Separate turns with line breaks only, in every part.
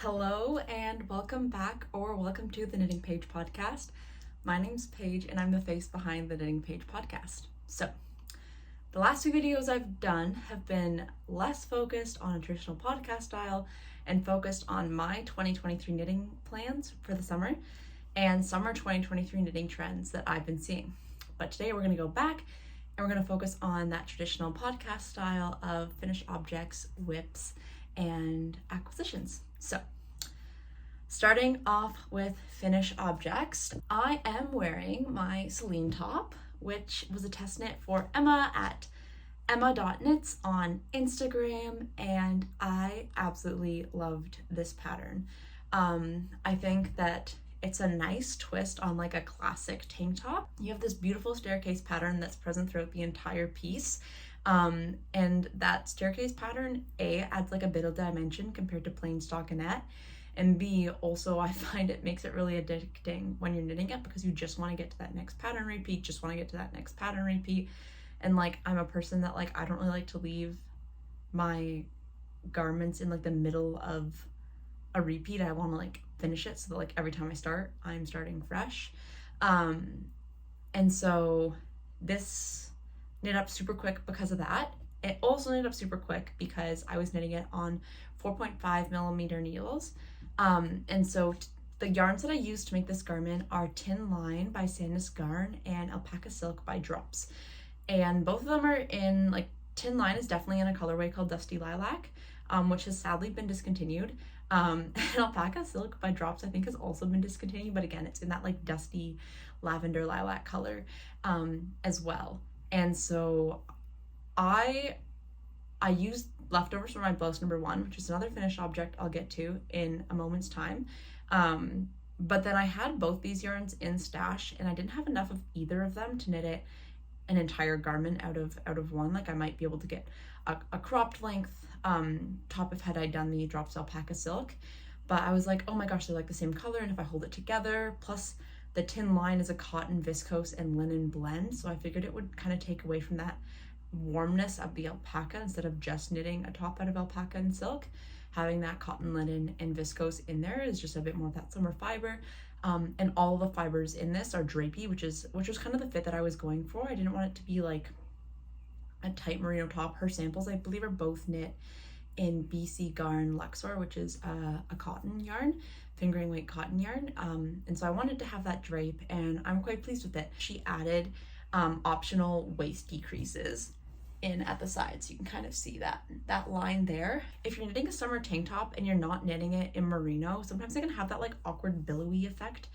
Hello and welcome back, or welcome to the Knitting Paige Podcast. My name's Paige and I'm the face behind the Knitting Paige Podcast. So, the last two videos I've done have been less focused on a traditional podcast style and focused on my 2023 knitting plans for the summer and summer 2023 knitting trends that I've been seeing. But today we're going to go back and we're going to focus on that traditional podcast style of finished objects, WIPs, and acquisitions. So, starting off with finished objects, I am wearing my Celine top, which was a test knit for Emma at emma.knits on Instagram, and I absolutely loved this pattern. I think that it's a nice twist on like a classic tank top. You have this beautiful staircase pattern that's present throughout the entire piece. And that staircase pattern, A, adds like a bit of dimension compared to plain stockinette, and B, also I find it makes it really addicting when you're knitting it because you just want to get to that next pattern repeat, and like I'm a person that like I don't really like to leave my garments in like the middle of a repeat. I want to like finish it so that like every time I start, I'm starting fresh. And so this knit up super quick because of that. It also knit up super quick because I was knitting it on 4.5 millimeter needles. And so the yarns that I used to make this garment are Tin Line by Sandnes Garn and Alpaca Silk by Drops. And both of them are in, like, Tin Line is definitely in a colorway called Dusty Lilac, which has sadly been discontinued. And Alpaca Silk by Drops I think has also been discontinued, but again, it's in that like dusty lavender lilac color as well. And so I used leftovers from my blouse number 1, which is another finished object I'll get to in a moment's time. But then I had both these yarns in stash and I didn't have enough of either of them to knit an entire garment out of one. Like I might be able to get a cropped length top had I done the Drops Alpaca Silk. But I was like, oh my gosh, they're like the same color, and if I hold it together, plus the Tin Line is a cotton, viscose, and linen blend, so I figured it would kind of take away from that warmness of the alpaca. Instead of just knitting a top out of alpaca and silk, having that cotton, linen, and viscose in there is just a bit more of that summer fiber. And all the fibers in this are drapey, which was kind of the fit that I was going for. I didn't want it to be like a tight merino top. Her samples, I believe, are both knit in BC Garn Luxor, which is a cotton yarn, fingering weight cotton yarn. And so I wanted to have that drape, and I'm quite pleased with it. She added optional waist decreases in at the sides. You can kind of see that line there. If you're knitting a summer tank top and you're not knitting it in merino, sometimes it can have that like awkward billowy effect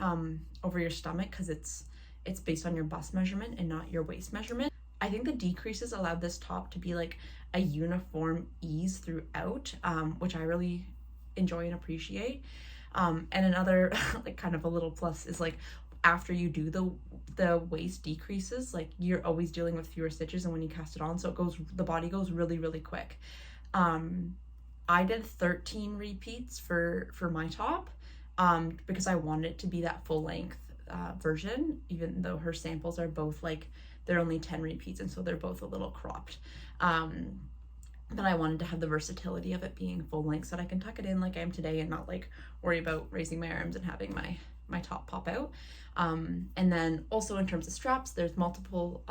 over your stomach because it's based on your bust measurement and not your waist measurement. I think the decreases allowed this top to be like a uniform ease throughout, which I really enjoy and appreciate. And another like kind of a little plus is like after you do the waist decreases, like you're always dealing with fewer stitches, and when you cast it on, so the body goes really, really quick. I did 13 repeats for my top because I wanted it to be that full length version, even though her samples are both like they're only 10 repeats, and so they're both a little cropped. But I wanted to have the versatility of it being full length so that I can tuck it in like I am today and not like worry about raising my arms and having my top pop out. And then also in terms of straps, there's multiple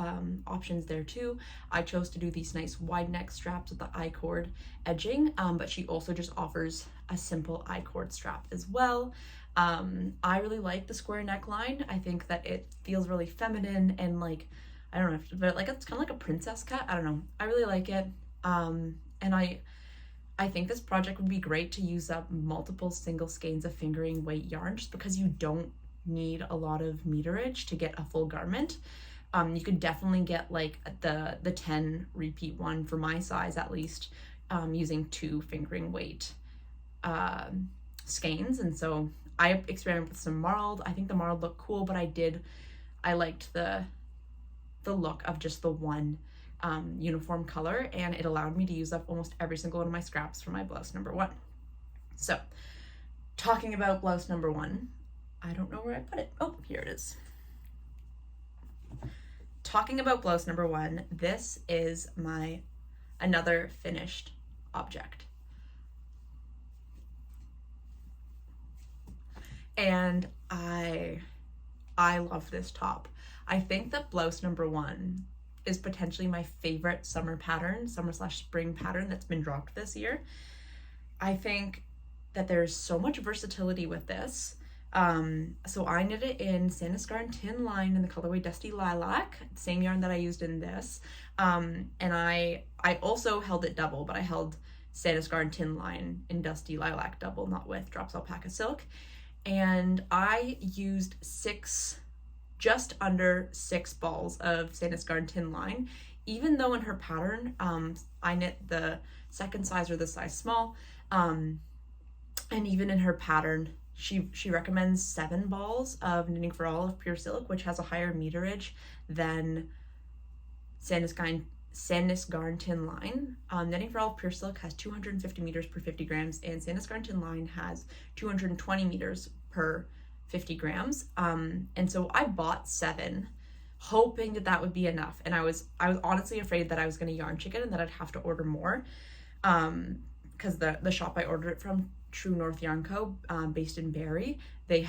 options there too. I chose to do these nice wide neck straps with the I-cord edging, but she also just offers a simple I-cord strap as well. I really like the square neckline. I think that it feels really feminine and like, I don't know, but like it's kind of like a princess cut. I don't know. I really like it. And I think this project would be great to use up multiple single skeins of fingering weight yarn, just because you don't need a lot of meterage to get a full garment. You could definitely get like the 10 repeat one for my size at least, using 2 fingering weight skeins. And so I experimented with some marled. I think the marled looked cool, but I liked the look of just the one uniform color, and it allowed me to use up almost every single one of my scraps for my blouse number 1. So talking about blouse number 1, I don't know where I put it. Oh, here it is. Talking about blouse number 1, this is another finished object. and I love this top. I think that blouse number 1 is potentially my favorite summer / spring pattern that's been dropped this year. I think that there's so much versatility with this. So I knit it in Sandusgarn Tin Line in the colorway Dusty Lilac, same yarn that I used in this. And I also held it double, but I held Sandusgarn Tin Line in Dusty Lilac double, not with Drops Alpaca Silk. And I used just under 6 balls of Sandusgarn Tin Line, even though in her pattern, I knit the second size or the size small. And even in her pattern, she recommends 7 balls of Knitting for All of pure silk, which has a higher meterage than Sandusgarn Tin Line. Knitting for All of pure silk has 250 meters per 50 grams, and Sandusgarn Tin Line has 220 meters per 50 grams. And so I bought 7, hoping that would be enough. And I was honestly afraid that I was going to yarn chicken and that I'd have to order more. Because the shop I ordered it from, True North Yarn Co., based in Barrie, they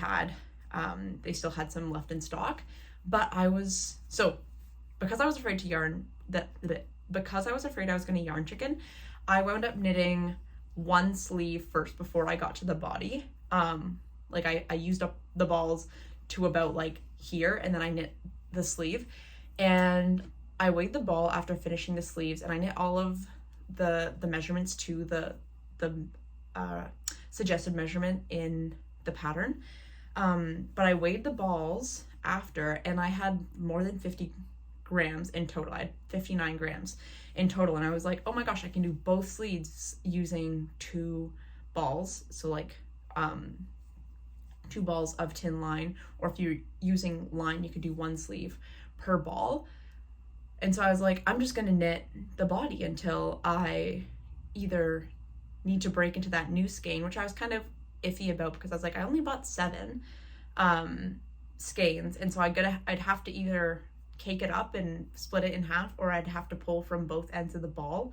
still had some left in stock. But because I was afraid I was going to yarn chicken, I wound up knitting 1 sleeve first before I got to the body. I used up the balls to about like here, and then I knit the sleeve, and I weighed the ball after finishing the sleeves, and I knit all of the measurements to the suggested measurement in the pattern. But I weighed the balls after, and I had more than 50 grams in total. I had 59 grams in total, and I was like, oh my gosh, I can do both sleeves using 2 balls. So like 2 balls of tin line, or if you're using line, you could do 1 sleeve per ball. And so I was like, I'm just gonna knit the body until I either need to break into that new skein, which I was kind of iffy about, because I was like, I only bought 7 skeins, and so I'd have to either cake it up and split it in half, or I'd have to pull from both ends of the ball.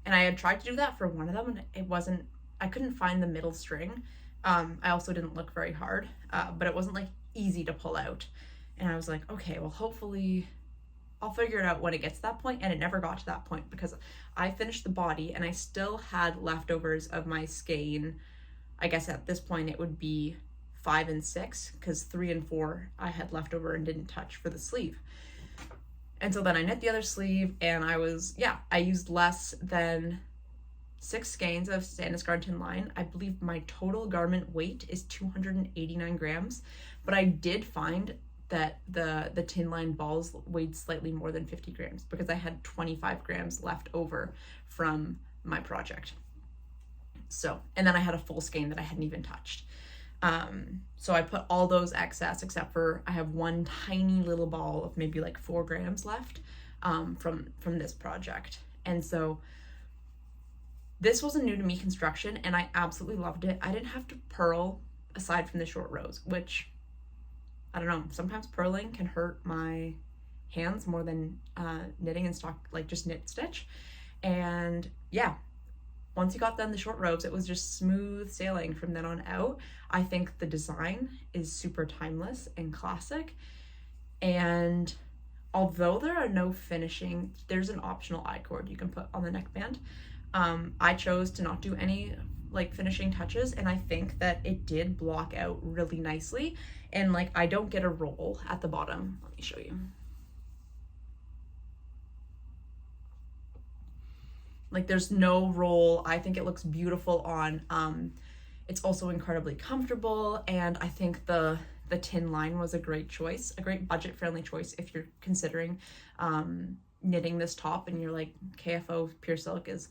And I had tried to do that for one of them, and I couldn't find the middle string. I also didn't look very hard, but it wasn't like easy to pull out. And I was like, okay, well, hopefully I'll figure it out when it gets to that point. And it never got to that point, because I finished the body and I still had leftovers of my skein. I guess at this point it would be 5 and 6, because 3 and 4 I had left over and didn't touch for the sleeve. And so then I knit the other sleeve, and I used less than 6 skeins of Sandusgarn Tin Line. I believe my total garment weight is 289 grams, but I did find that the tin line balls weighed slightly more than 50 grams, because I had 25 grams left over from my project. So, and then I had a full skein that I hadn't even touched. So I put all those excess, except for I have 1 tiny little ball of maybe like 4 grams left from this project. And so this was a new to me construction, and I absolutely loved it. I didn't have to purl aside from the short rows, which, I don't know, sometimes purling can hurt my hands more than knitting and stock, like just knit stitch. And yeah, once you got done the short rows, it was just smooth sailing from then on out. I think the design is super timeless and classic. And although there are no finishing, there's an optional I-cord you can put on the neckband. I chose to not do any like finishing touches, and I think that it did block out really nicely. And like, I don't get a roll at the bottom. Let me show you. Like, there's no roll. I think it looks beautiful on. It's also incredibly comfortable, and I think the tin line was a great choice, a great budget-friendly choice if you're considering knitting this top and you're like, KFO pure silk is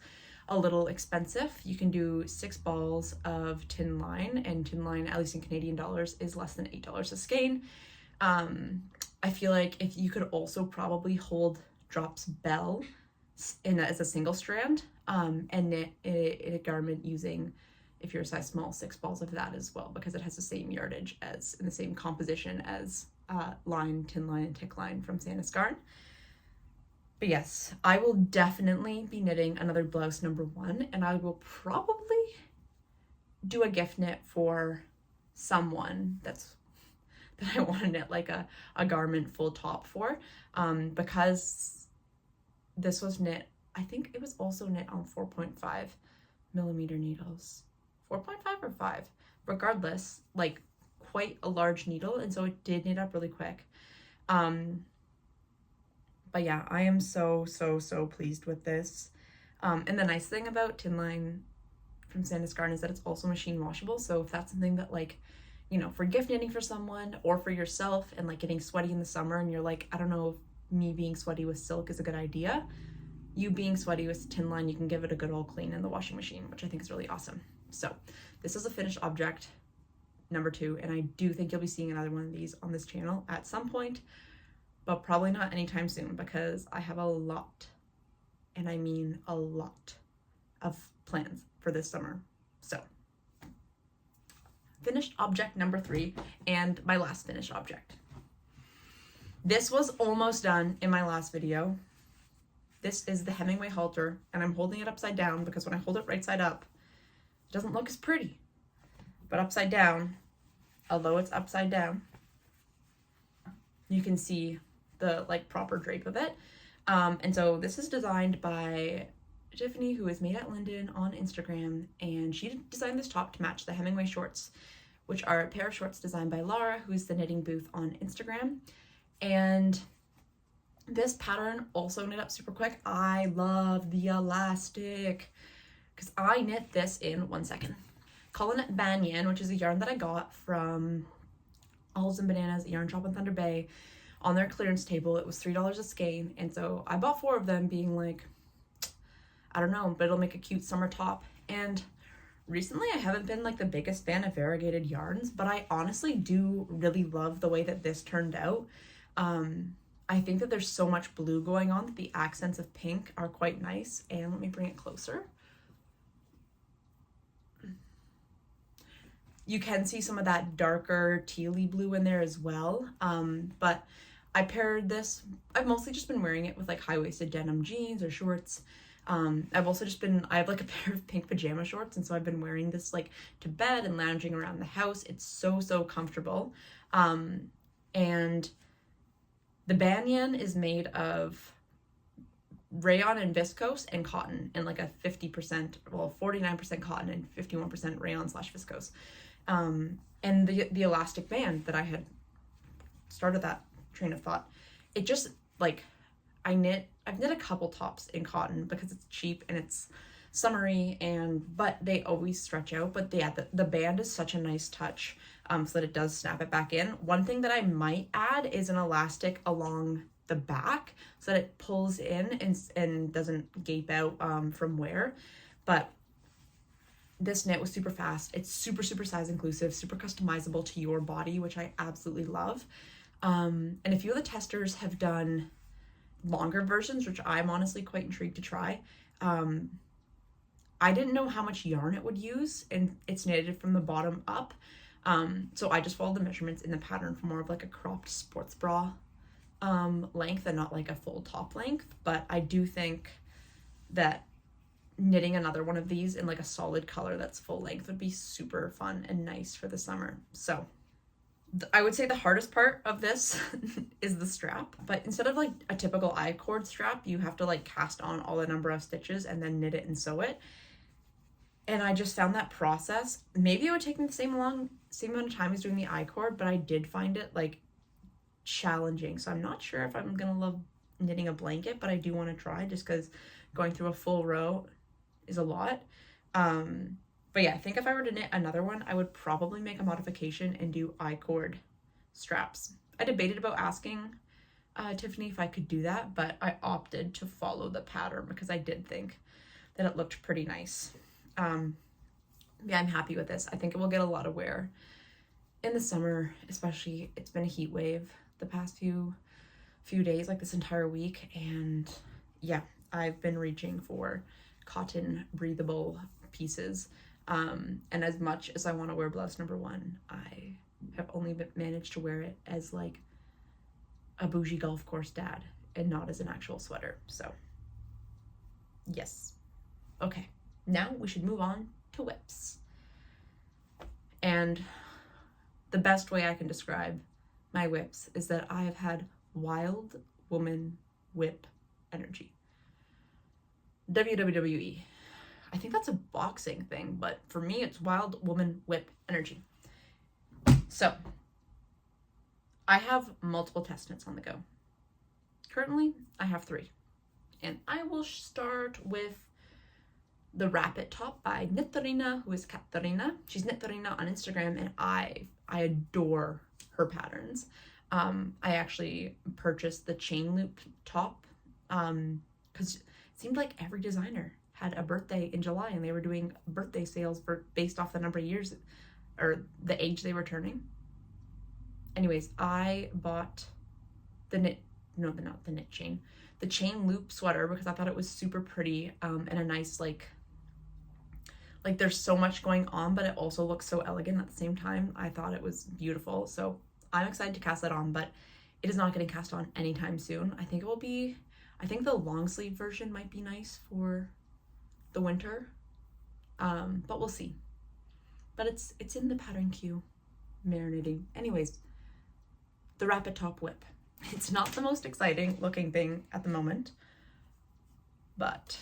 a little expensive. You can do 6 balls of tin line, and tin line, at least in Canadian dollars, is less than $8 a skein. I feel like if you could also probably hold Drops Bell as a single strand, and knit a garment using, if you're a size small, 6 balls of that as well, because it has the same yardage as, and the same composition as line, tin line, and tick line from Sandusgarn. But yes, I will definitely be knitting another blouse number 1, and I will probably do a gift knit for someone that I want to knit like a garment full top for, because this was knit, I think it was also knit on 4.5 millimeter needles, 4.5 or 5, regardless, like quite a large needle, and so it did knit up really quick. But yeah, I am so pleased with this. And the nice thing about Tin Line from Sandus Garden is that it's also machine washable. So if that's something that, like, you know, for gift knitting for someone or for yourself, and like getting sweaty in the summer and you're like, I don't know if me being sweaty with silk is a good idea, you being sweaty with Tin Line, you can give it a good old clean in the washing machine, which I think is really awesome. So this is a finished object number 2, and I do think you'll be seeing another one of these on this channel at some point, but probably not anytime soon, because I have a lot, and I mean a lot, of plans for this summer. So finished object number 3, and my last finished object. This was almost done in my last video. This is the Hemingway Halter, and I'm holding it upside down because when I hold it right side up, it doesn't look as pretty. But upside down, although it's upside down, you can see the like proper drape of it. And so this is designed by Tiffany, who is Made at Linden on Instagram, and she designed this top to match the Hemingway shorts, which are a pair of shorts designed by Laura, who's the knitting booth on Instagram. And this pattern also knit up super quick. I love the elastic because I knit this in 1 second. Calling it Banyan, which is a yarn that I got from Olives and Bananas, a yarn shop in Thunder Bay, on their clearance table. It was $3 a skein, and so I bought 4 of them, being like, I don't know, but it'll make a cute summer top. And recently I haven't been like the biggest fan of variegated yarns, but I honestly do really love the way that this turned out. I think that there's so much blue going on that the accents of pink are quite nice. And let me bring it closer. You can see some of that darker tealy blue in there as well. But I paired this, I've mostly just been wearing it with like high-waisted denim jeans or shorts. I've also just been, I have like a pair of pink pajama shorts, and so I've been wearing this like to bed and lounging around the house. It's so comfortable. And the Banyan is made of rayon and viscose and cotton, and like a 50%, well, 49% cotton and 51% rayon/viscose. And the elastic band that I had started that train of thought, it just like, I've knit a couple tops in cotton because it's cheap and it's summery, but they always stretch out. But yeah, the band is such a nice touch, so that it does snap it back in. One thing that I might add is an elastic along the back so that it pulls in and doesn't gape out from wear. But this knit was super fast. It's super size inclusive, super customizable to your body, which I absolutely love. And a few of the testers have done longer versions, which I'm honestly quite intrigued to try. I didn't know how much yarn it would use, and it's knitted from the bottom up. So I just followed the measurements in the pattern for more of like a cropped sports bra length and not like a full top length. But I do think that knitting another one of these in like a solid color that's full length would be super fun and nice for the summer. So I would say the hardest part of this is the strap, but instead of like a typical I-cord strap, you have to like cast on all the number of stitches and then knit it and sew it. And I just found that process, maybe it would take me the same amount of time as doing the I-cord, but I did find it like challenging. So I'm not sure if I'm gonna love knitting a blanket, but I do want to try just because going through a full row is a lot. But yeah, I think if I were to knit another one, I would probably make a modification and do I-cord straps. I debated about asking Tiffany if I could do that, but I opted to follow the pattern because I did think that it looked pretty nice. Yeah, I'm happy with this. I think it will get a lot of wear in the summer, especially. It's been a heat wave the past few days, like this entire week, and yeah, I've been reaching for cotton breathable pieces. And as much as I want to wear blouse number 1, I have only managed to wear it as like a bougie golf course dad and not as an actual sweater. So yes. Okay, now we should move on to whips. And the best way I can describe my whips is that I have had wild woman whip energy. WWE. I think that's a boxing thing, but for me, it's wild woman whip energy. So, I have multiple test knits on the go. Currently, I have 3. And I will start with the Wrap It top by Knitharina, who is Katarina. She's Knitharina on Instagram, and I adore her patterns. I actually purchased the chain loop top because it seemed like every designer had a birthday in July, and they were doing birthday sales based off the number of years or the age they were turning. Anyways, I bought the chain loop sweater because I thought it was super pretty and a nice like there's so much going on, but it also looks so elegant at the same time. I thought it was beautiful, so I'm excited to cast that on, but it is not getting cast on anytime soon. I think the long sleeve version might be nice for the winter, but we'll see. But it's in the pattern queue, marinating. Anyways, the Wrap It top whip. It's not the most exciting looking thing at the moment, but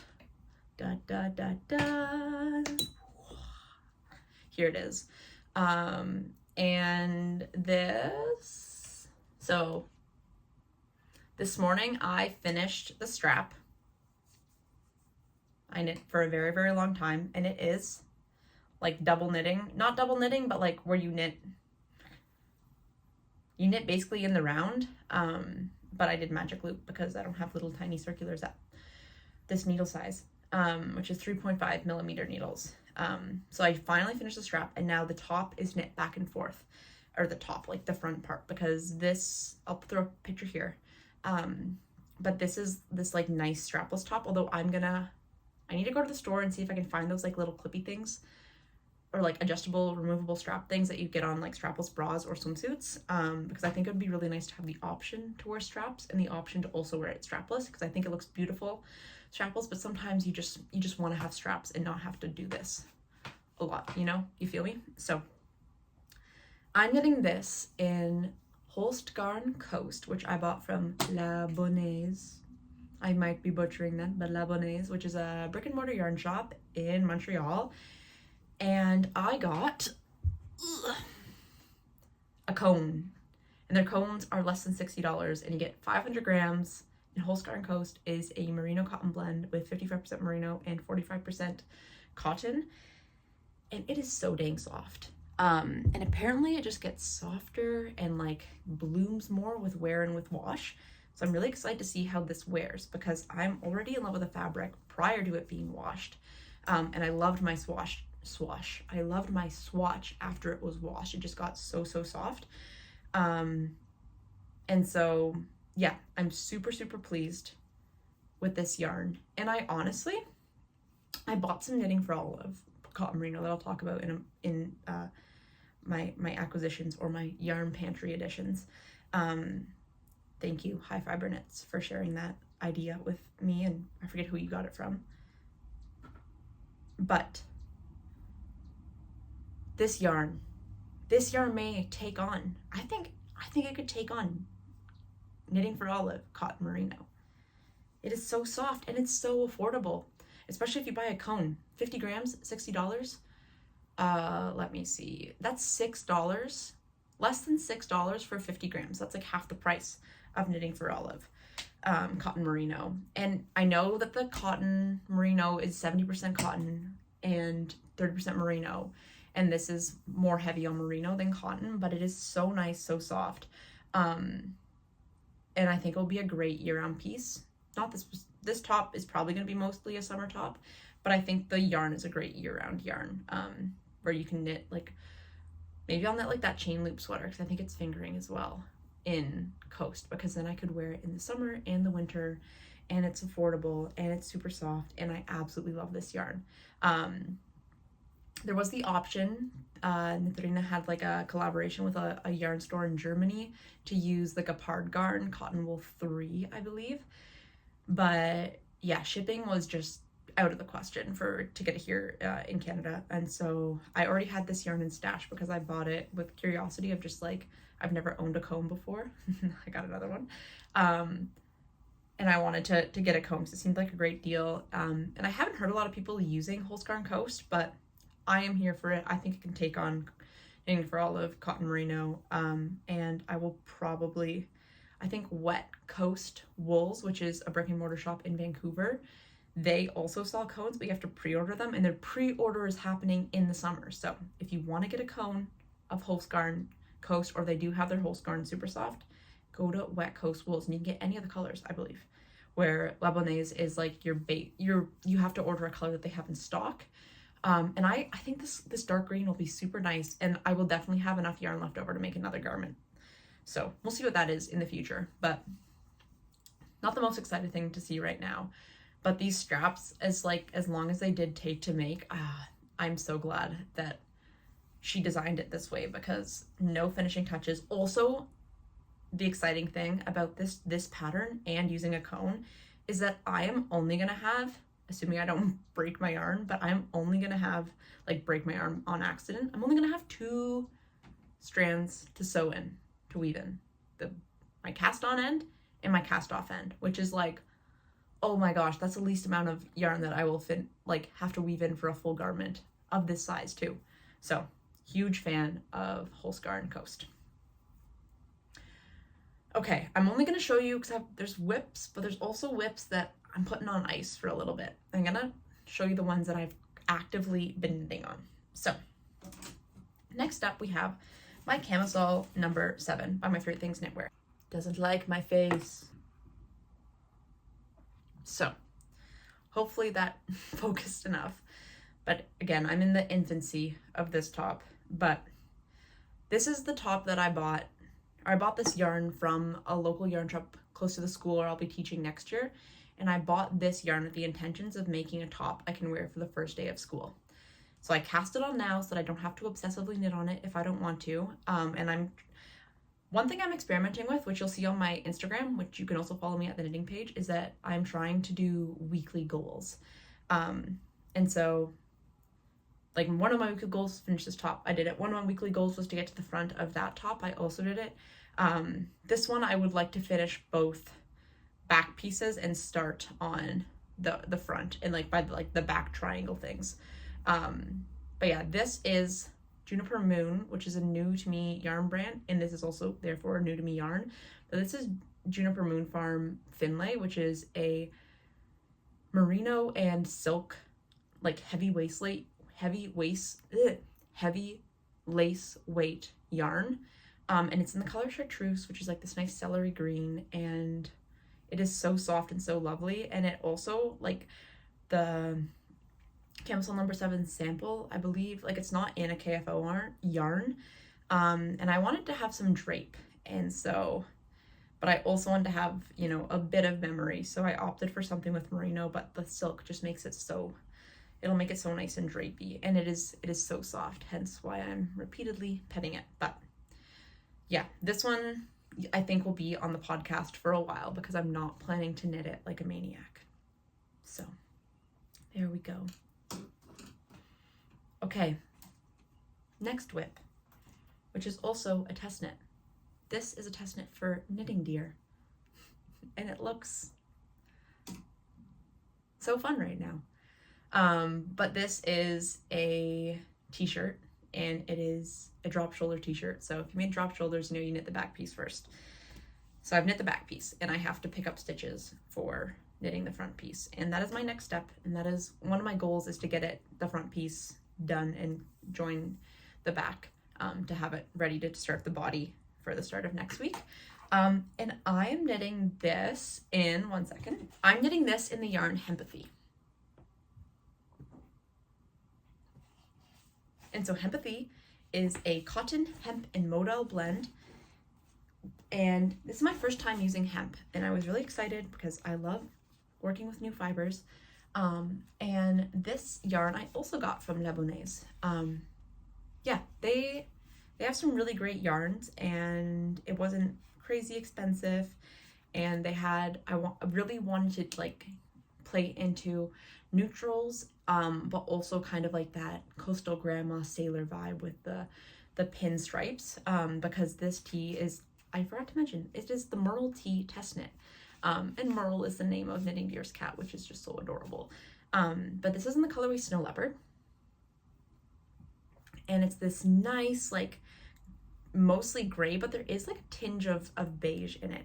here it is. And this morning I finished the strap. I knit for a very, very long time, and it is like double knitting, not double knitting, but like where you knit basically in the round, but I did magic loop because I don't have little tiny circulars at this needle size, which is 3.5 millimeter needles. So I finally finished the strap, and now the top is knit back and forth, or the top, like the front part, because this, I'll throw a picture here, but this is this like nice strapless top, although I need to go to the store and see if I can find those like little clippy things, or like adjustable, removable strap things that you get on like strapless bras or swimsuits, because I think it would be really nice to have the option to wear straps and the option to also wear it strapless, because I think it looks beautiful strapless, but sometimes you just want to have straps and not have to do this a lot, you feel me? So I'm knitting this in Holst Garn Coast, which I bought from La Bonnaise. I might be butchering that, but La Bonnaise, which is a brick and mortar yarn shop in Montreal. And I got a cone, and their cones are less than $60, and you get 500 grams. And Holst Garn Coast is a merino cotton blend with 55% merino and 45% cotton, and it is so dang soft. And apparently it just gets softer and like blooms more with wear and with wash. So I'm really excited to see how this wears, because I'm already in love with the fabric prior to it being washed. And I loved my swatch. I loved my swatch after it was washed. It just got so soft. And so yeah, I'm super pleased with this yarn. And I bought some Knitting for Olive cotton merino that I'll talk about in my acquisitions or my yarn pantry editions. Thank you, High Fiber Knits, for sharing that idea with me, and I forget who you got it from. But this yarn may take on, I think it could take on Knitting for Olive cotton merino. It is so soft and it's so affordable, especially if you buy a cone. 50 grams, $60. Let me see. That's $6. Less than $6 for 50 grams. That's like half the price of Knitting for Olive cotton merino. And I know that the cotton merino is 70% cotton and 30% merino, and this is more heavy on merino than cotton, but it is so nice, so soft. And I think it'll be a great year-round piece. This top is probably going to be mostly a summer top, but I think the yarn is a great year-round yarn, where you can knit, like, maybe I'll knit like that chain loop sweater, because I think it's fingering as well in Coast, because then I could wear it in the summer and the winter, and it's affordable and it's super soft, and I absolutely love this yarn. There was the option, Knitharina had like a collaboration with a yarn store in Germany to use the Gepard Garn Cotton Wool 3, I believe. But yeah, shipping was just out of the question to get it here in Canada. And so I already had this yarn in stash because I bought it with curiosity of just like, I've never owned a comb before. I got another one. And I wanted to get a comb, so it seemed like a great deal. And I haven't heard a lot of people using Holskarn Coast, but I am here for it. I think it can take on knitting for all of cotton merino. And I will probably, I think Wet Coast Wools, which is a brick and mortar shop in Vancouver, they also sell cones, but you have to pre-order them, and their pre-order is happening in the summer. So if you want to get a cone of Holskarn Coast, or they do have their Holskarn Super Soft, go to Wet Coast Wools, and you can get any of the colors, I believe. Where La Bonnaise is like your bait, you have to order a color that they have in stock. And I think this dark green will be super nice, and I will definitely have enough yarn left over to make another garment. So we'll see what that is in the future, but not the most exciting thing to see right now. But these straps, as long as they did take to make, I'm so glad that she designed it this way, because no finishing touches. Also, the exciting thing about this pattern and using a cone is that I am only gonna have, assuming I don't break my yarn, but I'm only gonna have, like, break my yarn on accident, I'm only gonna have 2 strands to sew in, to weave in. My cast on end and my cast off end, which is like, oh my gosh, that's the least amount of yarn that I will have to weave in for a full garment of this size too. So, huge fan of Holskarn Coast. Okay, I'm only going to show you, because there's whips, but there's also whips that I'm putting on ice for a little bit. I'm going to show you the ones that I've actively been knitting on. So, next up we have my Camisole number 7 by My Favorite Things Knitwear. Doesn't like my face. So, hopefully that focused enough. But again, I'm in the infancy of this top, but this is the top that I bought. I bought this yarn from a local yarn shop close to the school where I'll be teaching next year, and I bought this yarn with the intentions of making a top I can wear for the first day of school. So I cast it on now so that I don't have to obsessively knit on it if I don't want to. One thing I'm experimenting with, which you'll see on my Instagram, which you can also follow me at the Knitting Page, is that I'm trying to do weekly goals. And so, like, one of my weekly goals is to finish this top. I did it. One of my weekly goals was to get to the front of that top. I also did it. This one, I would like to finish both back pieces and start on the front and by the back triangle things. But yeah, this is Juniper Moon, which is a new to me yarn brand, and this is also therefore a new to me yarn. But this is Juniper Moon Farm Finlay, which is a merino and silk, like heavy lace weight yarn. And it's in the color chartreuse, which is like this nice celery green, and it is so soft and so lovely. And it also, like, the Camisole number 7 sample, I believe, like, it's not in a KFO yarn, and I wanted to have some drape, and so, but I also wanted to have, you know, a bit of memory, so I opted for something with merino, but the silk just makes it so, it'll make it so nice and drapey, and it is so soft, hence why I'm repeatedly petting it. But yeah, this one I think will be on the podcast for a while because I'm not planning to knit it like a maniac. So there we go. Okay, next WIP, which is also a test knit. This is a test knit for kitting.deer, and it looks so fun right now. But this is a t-shirt, and it is a drop shoulder t-shirt. So if you made drop shoulders, you know you knit the back piece first. So I've knit the back piece, and I have to pick up stitches for knitting the front piece, and that is my next step, and that is one of my goals, is to get the front piece done and join the back, to have it ready to start the body for the start of next week. And I'm knitting this in, one second, I'm knitting this in the yarn Hempathy. And so Hempathy is a cotton, hemp, and modal blend. And this is my first time using hemp, and I was really excited because I love working with new fibers. And this yarn I also got from La Bonnaise. Yeah, they have some really great yarns, and it wasn't crazy expensive, and they had, I really wanted to like play into neutrals, but also kind of like that coastal grandma sailor vibe with the pinstripes, because this tee is, I forgot to mention, it is the Merle Tee test knit. And Merle is the name of Knitting Deer's cat, which is just so adorable. But this is in the colorway Snow Leopard. And it's this nice, like, mostly gray, but there is like a tinge of beige in it.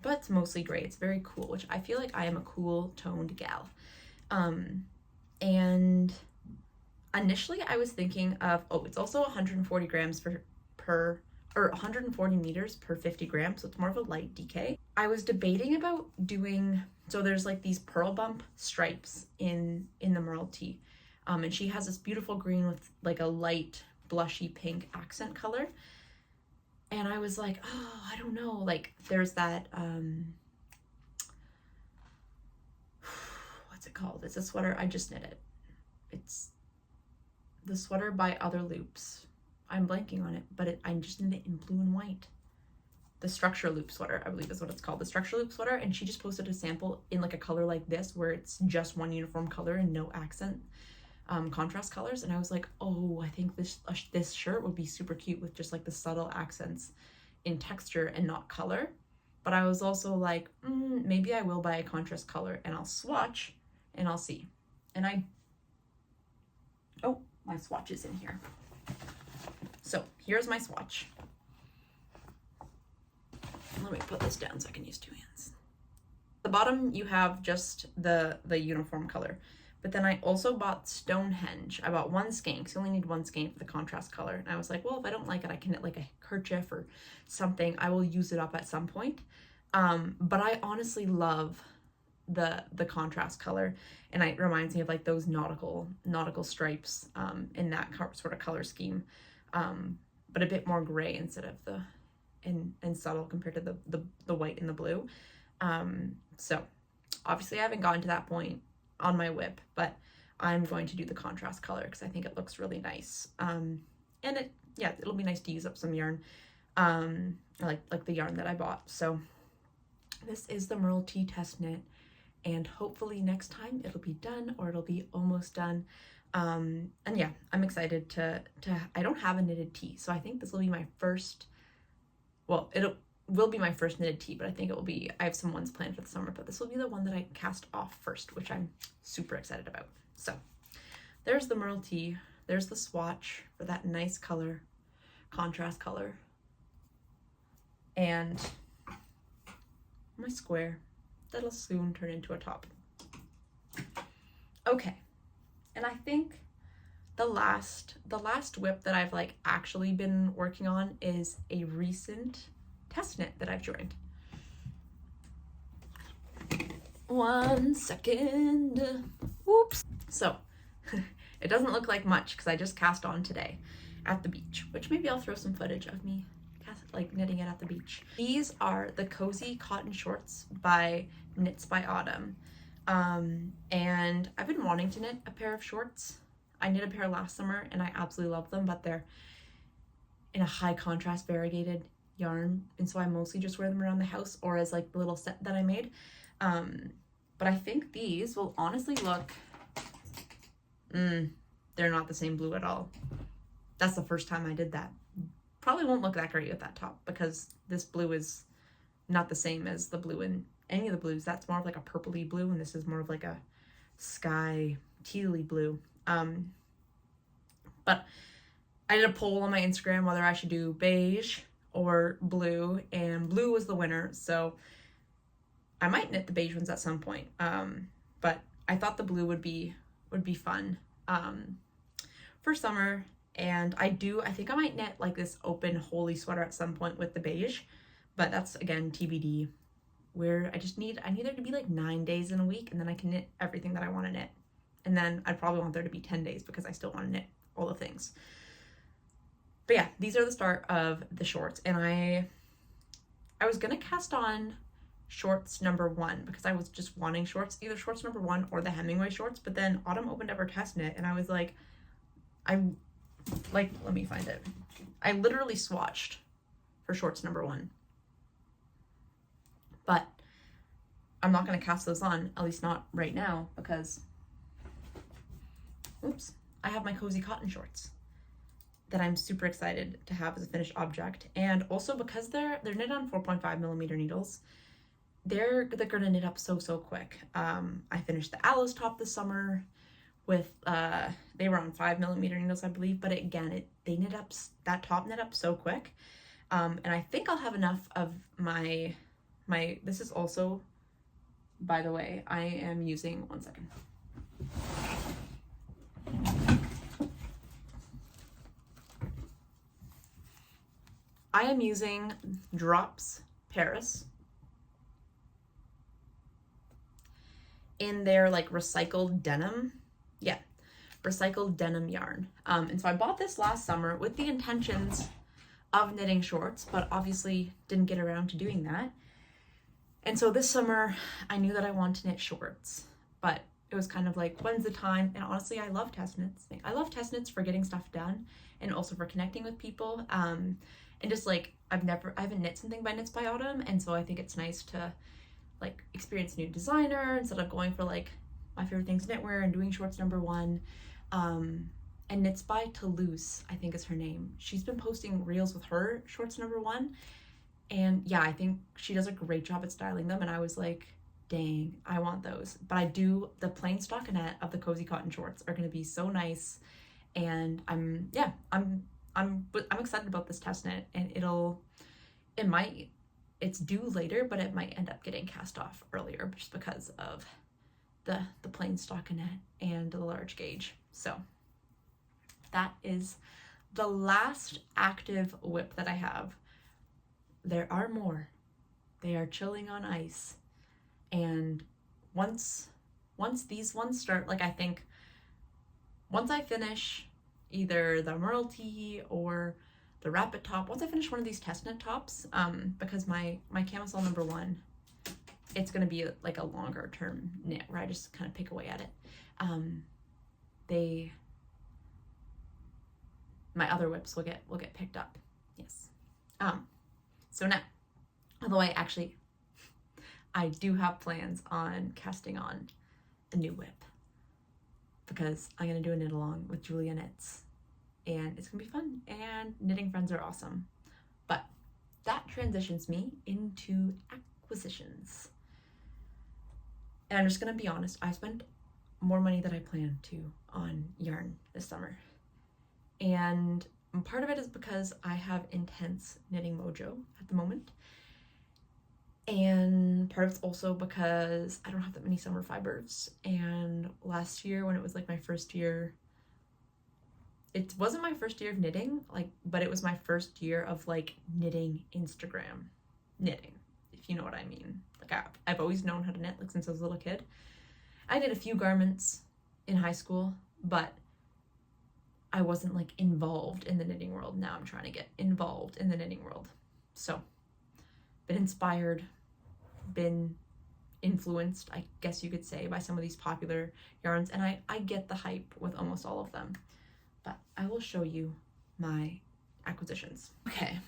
But it's mostly gray. It's very cool, which I feel like I am a cool toned gal. And initially I was thinking of, it's also 140 grams per 140 meters per 50 grams, so it's more of a light DK. I was debating about doing, so there's like these pearl bump stripes in the Merle Tee, and she has this beautiful green with like a light blushy pink accent color, and I was like, oh, I don't know, like there's that what's it called? It's a sweater, I just knit it. It's the sweater by Other Loops. I'm blanking on it, but I just knit it in blue and white. The Structure Loop sweater, I believe is what it's called, the Structure Loop sweater, and she just posted a sample in like a color like this, where it's just one uniform color and no accent contrast colors, and I was like, oh, I think this shirt would be super cute with just like the subtle accents in texture and not color. But I was also like, maybe I will buy a contrast color and I'll swatch and I'll see. And my swatch is in here. So here's my swatch. Let me put this down so I can use two hands. The bottom, you have just the uniform color. But then I also bought Stonehenge. I bought one skein, because you only need one skein for the contrast color. And I was like, well, if I don't like it, I can knit like a kerchief or something. I will use it up at some point. But I honestly love the contrast color, and it reminds me of like those nautical stripes in that sort of color scheme, but a bit more gray instead of and subtle compared to the white and the blue. So obviously I haven't gotten to that point on my WIP, but I'm going to do the contrast color because I think it looks really nice. And it'll be nice to use up some yarn, like the yarn that I bought. So this is the Merle Tee test knit, and hopefully next time it'll be done, or it'll be almost done. And yeah, I'm excited to I don't have a knitted tee, so I think this will be my first, well, it will be my first knitted tee, but I think it will be, I have some ones planned for the summer, but this will be the one that I cast off first, which I'm super excited about. So there's the Merle Tee, there's the swatch for that nice color, contrast color, and my square that'll soon turn into a top. Okay, and I think the last WIP that I've like actually been working on is a recent test knit that I've joined. 1 second. Whoops. So it doesn't look like much because I just cast on today at the beach, which maybe I'll throw some footage of me like knitting it at the beach. These are the Cozy Cotton Shorts by knitsbyautumn. And I've been wanting to knit a pair of shorts. I knit a pair last summer and I absolutely love them, but they're in a high contrast variegated yarn, and so I mostly just wear them around the house or as like the little set that I made. But I think these will honestly look, they're not the same blue at all. That's the first time I did that. Probably won't look that great with that top because this blue is not the same as the blue in any of the blues. That's more of like a purpley blue, and this is more of like a sky tealy blue. But I did a poll on my Instagram whether I should do beige or blue, and blue was the winner, so I might knit the beige ones at some point. But I thought the blue would be fun for summer. And I think I might knit like this open holey sweater at some point with the beige, but that's again TBD, where I need there to be like 9 days in a week, and then I can knit everything that I want to knit. And then I'd probably want there to be 10 days because I still want to knit all the things. But yeah, these are the start of the shorts, and I was gonna cast on shorts number 1 because I was just wanting shorts, either shorts number 1 or the Hemingway shorts, but then Autumn opened up her test knit and I was like, let me find it. I literally swatched for shorts number 1. But I'm not going to cast those on, at least not right now, because, oops, I have my cozy cotton shorts that I'm super excited to have as a finished object. And also because they're knit on 4.5mm needles, they're going to knit up so quick. I finished the Alice top this summer with, they were on 5mm needles, I believe, but again, that top knit up so quick. And I think I'll have enough of my, this is also, by the way, I am using, one second. I am using Drops Paris in their like recycled denim. Yeah, recycled denim yarn. And so I bought this last summer with the intentions of knitting shorts, but obviously didn't get around to doing that. And so this summer I knew that I wanted to knit shorts, but it was kind of like, when's the time? And honestly, I love test knits. I love test knits for getting stuff done and also for connecting with people. And just like, I haven't knit something by knitsbyautumn, and so I think it's nice to like experience a new designer instead of going for like my favorite things knitwear and doing shorts #1. And Knits by Toulouse, I think is her name. She's been posting reels with her shorts #1, and yeah, I think she does a great job at styling them, and I was like, dang, I want those. But the plain stockinette of the cozy cotton shorts are going to be so nice, and I'm excited about this test knit, and it's due later, but it might end up getting cast off earlier just because of the plain stockinette and the large gauge. So that is the last active WIP that I have. There are more. They are chilling on ice. And once these ones start, like I think once I finish either the Merle Tee or the Rapid top, once I finish one of these test knit tops, because my Camisole #1, it's going to be like a longer term knit where I just kind of pick away at it. My other WIPs will get picked up. Yes. So now, although I do have plans on casting on a new WIP, because I'm going to do a knit along with Julia Knits, and it's going to be fun, and knitting friends are awesome. But that transitions me into acquisitions. And I'm just going to be honest, I spent more money than I planned to on yarn this summer. And part of it is because I have intense knitting mojo at the moment. And part of it's also because I don't have that many summer fibers. And last year, when it was like my first year, it wasn't my first year of knitting, but it was my first year of like knitting Instagram knitting, if you know what I mean. Like I've always known how to knit, like since I was a little kid. I did a few garments in high school, but I wasn't like involved in the knitting world. Now I'm trying to get involved in the knitting world. So, been inspired, been influenced, I guess you could say, by some of these popular yarns, and I get the hype with almost all of them. But I will show you my acquisitions. Okay,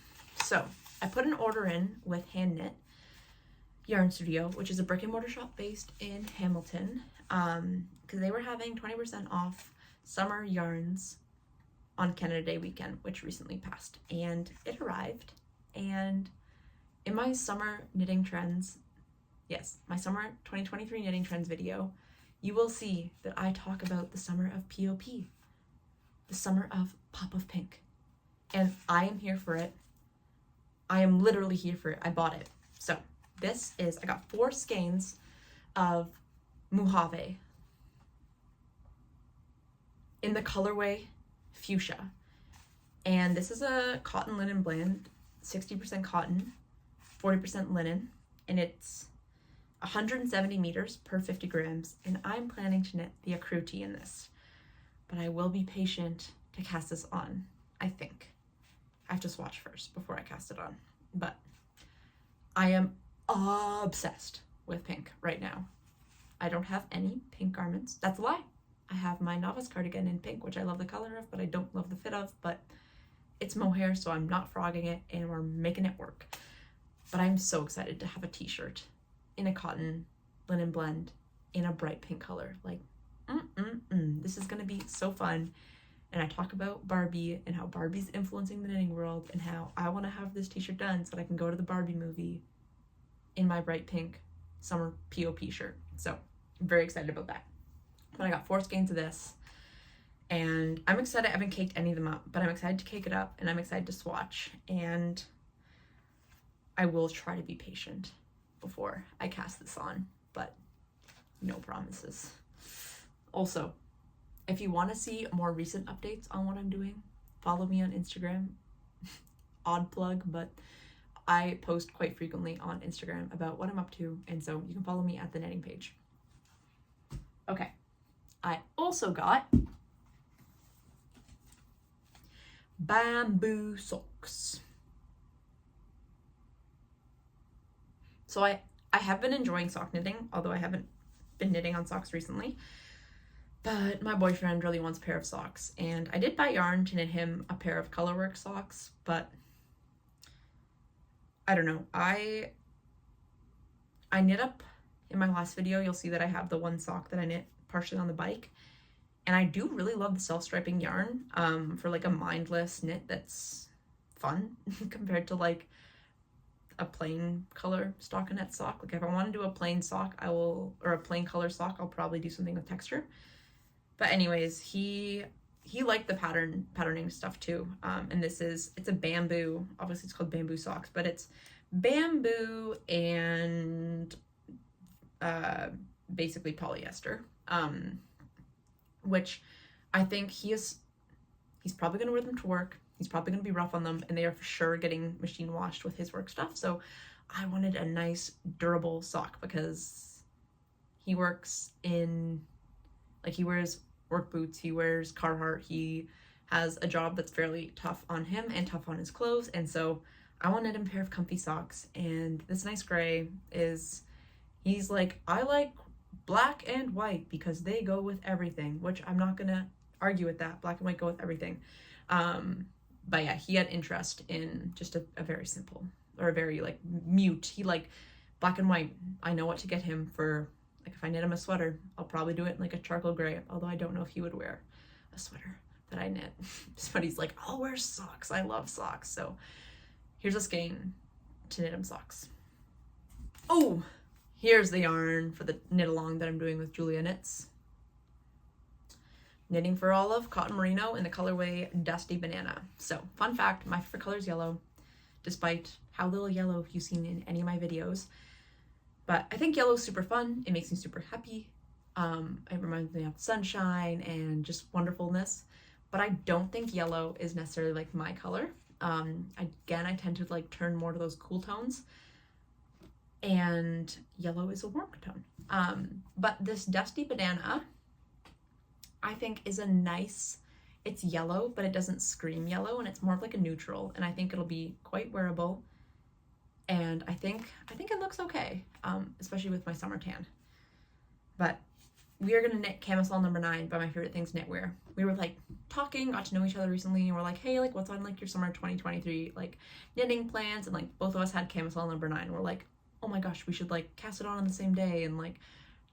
so I put an order in with Hand Knit Yarn Studio, which is a brick and mortar shop based in Hamilton, because they were having 20% off summer yarns on Canada Day weekend, which recently passed, and it arrived. And in my summer knitting trends, yes, my summer 2023 knitting trends video, you will see that I talk about the summer of POP, the summer of Pop of Pink, and I am here for it. I am literally here for it. I bought it. So I got 4 skeins of Mojave in the colorway Fuchsia, and this is a cotton linen blend, 60% cotton, 40% linen, and it's 170 meters per 50 grams, and I'm planning to knit the accroutie in this, but I will be patient to cast this on. I think I have to swatch first before I cast it on, but I am obsessed with pink right now. I don't have any pink garments. That's a lie. I have my novice cardigan in pink, which I love the color of, but I don't love the fit of, but it's mohair, so I'm not frogging it, and we're making it work. But I'm so excited to have a t-shirt in a cotton linen blend in a bright pink color. Like, this is gonna be so fun. And I talk about Barbie and how Barbie's influencing the knitting world and how I want to have this t-shirt done so that I can go to the Barbie movie in my bright pink summer POP shirt. So I'm very excited about that. But I got 4 skeins of this, and I'm excited. I haven't caked any of them up, but I'm excited to cake it up, and I'm excited to swatch, and I will try to be patient before I cast this on, but no promises. Also, if you want to see more recent updates on what I'm doing, follow me on Instagram. Odd plug, but I post quite frequently on Instagram about what I'm up to, and so you can follow me at the Knitting Paige. Okay, I also got bamboo socks. So I have been enjoying sock knitting, although I haven't been knitting on socks recently. But my boyfriend really wants a pair of socks, and I did buy yarn to knit him a pair of colorwork socks, but I don't know. I knit up in my last video. You'll see that I have the one sock that I knit partially on the bike, and I do really love the self-striping yarn for like a mindless knit that's fun compared to like a plain color stockinette sock. Like if I want to do a plain sock, or a plain color sock, I'll probably do something with texture. But anyways, he liked the patterning stuff too. And it's a bamboo, obviously it's called bamboo socks, but it's bamboo and basically polyester, which I think he's probably going to wear them to work. He's probably going to be rough on them, and they are for sure getting machine washed with his work stuff. So I wanted a nice durable sock because he works in, like, he wears work boots, he wears Carhartt, he has a job that's fairly tough on him and tough on his clothes, and so I wanted him a pair of comfy socks. And this nice gray he's like, I like black and white because they go with everything, which I'm not gonna argue with that. Black and white go with everything. But yeah, he had interest in just a very simple, or a very like mute. He like black and white. I know what to get him for. Like if I knit him a sweater, I'll probably do it in like a charcoal gray, although I don't know if he would wear a sweater that I knit. But he's like, I'll wear socks. I love socks. So here's a skein to knit him socks. Oh, here's the yarn for the knit along that I'm doing with Julia Knits. Knitting for Olive, cotton merino in the colorway Dusty Banana. So fun fact, my favorite color is yellow, despite how little yellow you've seen in any of my videos. But I think yellow is super fun. It makes me super happy. It reminds me of sunshine and just wonderfulness. But I don't think yellow is necessarily like my color. Again, I tend to like turn more to those cool tones. And yellow is a warm tone. But this Dusty Banana, I think is a nice, it's yellow, but it doesn't scream yellow, and it's more of like a neutral. And I think it'll be quite wearable. And I think it looks okay, especially with my summer tan. But we are gonna knit Camisole number 9 by my favorite things knitwear. We were like talking, got to know each other recently, and we're like, hey, like what's on like your summer 2023 like knitting plans? And like both of us had Camisole number 9. We're like, oh my gosh, we should like cast it on the same day and like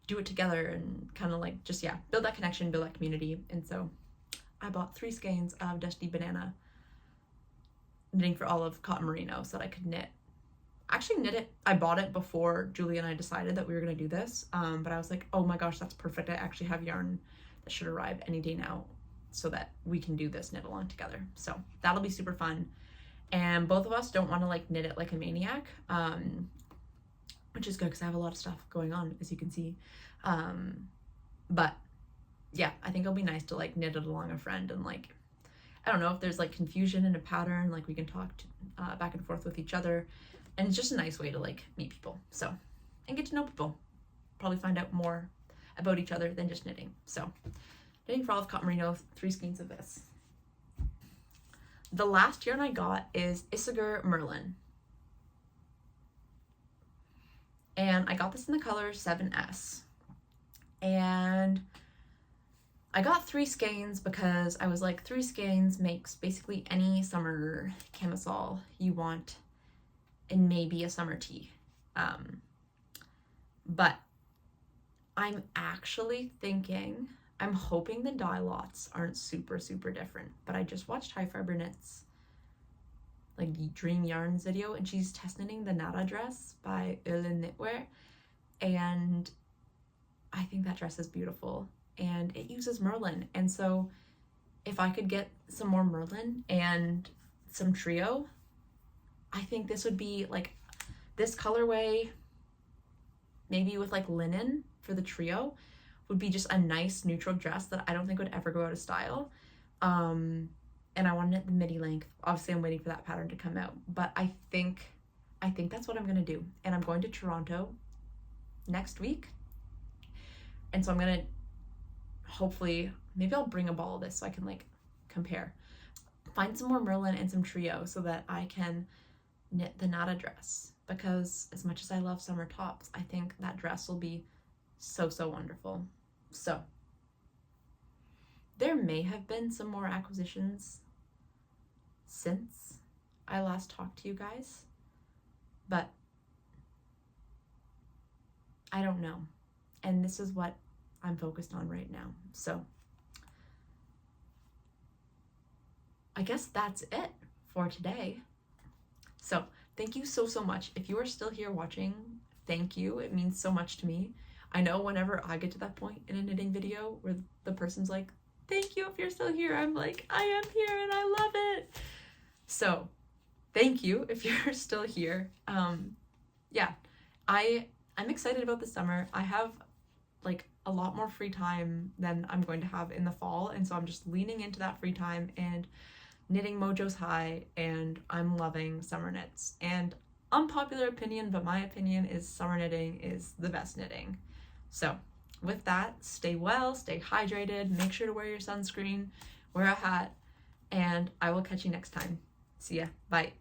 do it together and kind of like just, yeah, build that connection, build that community. And so I bought 3 skeins of Dusty Banana Knitting for Olive cotton merino so that I could knit. Actually knit it, I bought it before Julie and I decided that we were gonna do this, but I was like, oh my gosh, that's perfect. I actually have yarn that should arrive any day now so that we can do this knit along together. So that'll be super fun. And both of us don't want to like knit it like a maniac, which is good because I have a lot of stuff going on, as you can see. But yeah, I think it'll be nice to like knit it along a friend, and like, I don't know if there's like confusion in a pattern, like we can talk back and forth with each other. And it's just a nice way to like meet people, so, and get to know people. Probably find out more about each other than just knitting. So Knitting for Olive cotton merino, 3 skeins of this. The last yarn I got is Isager Merlin. And I got this in the color 7S. And I got 3 skeins because I was like, 3 skeins makes basically any summer camisole you want, and maybe a summer tee. But I'm actually thinking, I'm hoping the dye lots aren't super, super different, but I just watched High Fiber Knits, like Dream Yarns video, and she's test knitting the Nada dress by Celine Knitwear, and I think that dress is beautiful, and it uses Merlin, and so if I could get some more Merlin and some trio, I think this would be like this colorway, maybe with like linen for the trio, would be just a nice neutral dress that I don't think would ever go out of style. And I want to knit the midi length. Obviously I'm waiting for that pattern to come out, but I think that's what I'm gonna do. And I'm going to Toronto next week, and so I'm gonna hopefully, maybe I'll bring a ball of this so I can like compare, find some more Merlin and some trio so that I can knit the Nada dress, because as much as I love summer tops, I think that dress will be so, so wonderful. So there may have been some more acquisitions since I last talked to you guys, but I don't know. And this is what I'm focused on right now. So I guess that's it for today. So thank you so, so much. If you are still here watching, thank you. It means so much to me. I know whenever I get to that point in a knitting video where the person's like, thank you if you're still here, I'm like, I am here and I love it. So thank you if you're still here. Yeah, I'm excited about the summer. I have like a lot more free time than I'm going to have in the fall, and so I'm just leaning into that free time, and knitting mojo's high, and I'm loving summer knits. And unpopular opinion, but my opinion is summer knitting is the best knitting. So with that, stay well, stay hydrated, make sure to wear your sunscreen, wear a hat, and I will catch you next time. See ya. Bye.